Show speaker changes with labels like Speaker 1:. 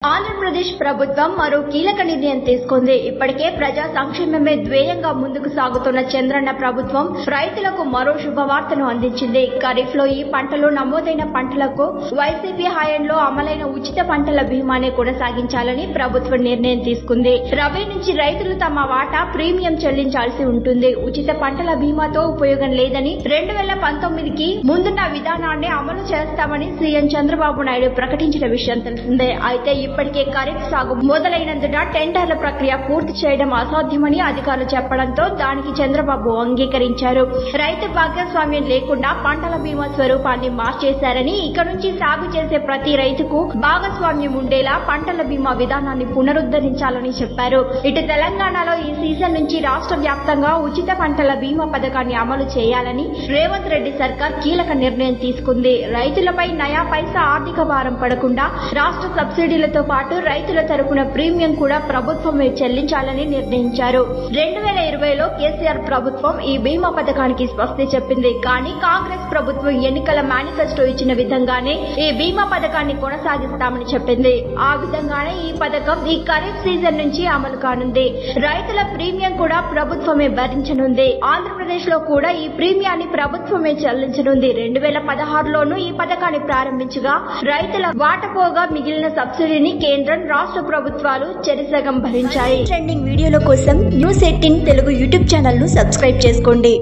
Speaker 1: ఆంధ్రప్రదేశ్ ప్రభుత్వం మరో కీలక నిర్ణయం తీసుకుంది. ఇప్పటికే ప్రజా సంక్షేమమే ధ్యేయంగా ముందుకు సాగుతున్న చంద్రన్న ప్రభుత్వం రైతులకు మరో శుభవార్తను అందించింది. ఖరీఫ్ లో ఈ పంటలో నమోదైన పంటలకు వైసీపీ హయాంలో అమలైన ఉచిత పంటల బీమానే కొనసాగించాలని ప్రభుత్వం నిర్ణయం తీసుకుంది. రబీ నుంచి రైతులు తమ వాటా ప్రీమియం చెల్లించాల్సి ఉంటుంది. ఉచిత పంటల బీమాతో ఉపయోగం లేదని 2019కి ముందున్న విధానాన్ని అమలు చేస్తామని సీఎం చంద్రబాబు నాయుడు ప్రకటించిన విషయం తెలిసిందే. అయితే ఇప్పటికే ఖరీఫ్ సాగు మొదలైనందున టెండర్ల ప్రక్రియ పూర్తి చేయడం అసాధ్యమని అధికారులు చెప్పడంతో దానికి చంద్రబాబు అంగీకరించారు. రైతు భాగస్వామ్యం లేకుండా పంటల బీమా స్వరూపాన్ని మార్చేశారని, ఇక నుంచి సాగు చేసే ప్రతి రైతుకు భాగస్వామ్యం ఉండేలా పంటల బీమా విధానాన్ని పునరుద్ధరించాలని చెప్పారు. ఇటు తెలంగాణలో ఈ సీజన్ నుంచి రాష్ట్ర వ్యాప్తంగా ఉచిత పంటల బీమా పథకాన్ని అమలు చేయాలని రేవంత్ రెడ్డి సర్కార్ కీలక నిర్ణయం తీసుకుంది. రైతులపై నయా పైసా ఆర్థిక భారం పడకుండా రాష్ట్ర సబ్సిడీలతో పాటు రైతుల తరపున ప్రీమియం కూడా ప్రభుత్వమే చెల్లించాలని నిర్ణయించారు. 2020లో కేసీఆర్ ప్రభుత్వం ఈ బీమా పథకానికి స్వస్తి చెప్పింది. కానీ కాంగ్రెస్ ప్రభుత్వం ఎన్నికల మేనిఫెస్టో ఇచ్చిన విధంగానే ఈ బీమా పథకాన్ని కొనసాగిస్తామని చెప్పింది. ఆ విధంగానే ఈ పథకం ఈ ఖరీఫ్ సీజన్ నుంచి అమలు కానుంది. రైతుల ప్రీమియం కూడా ప్రభుత్వమే భరించనుంది. ఆంధ్రప్రదేశ్ లో కూడా ఈ ప్రీమియాన్ని ప్రభుత్వమే చెల్లించనుంది. 2016లోనూ ఈ పథకాన్ని ప్రారంభించగా రైతుల వాటపోగా మిగిలిన సబ్సిడీని కేంద్రం, రాష్ట్ర ప్రభుత్వాలు చెరిసగం భరించాయి. ట్రెండింగ్ వీడియోల కోసం న్యూస్ 18 తెలుగు యూట్యూబ్ ఛానల్ ను సబ్స్క్రైబ్ చేసుకోండి.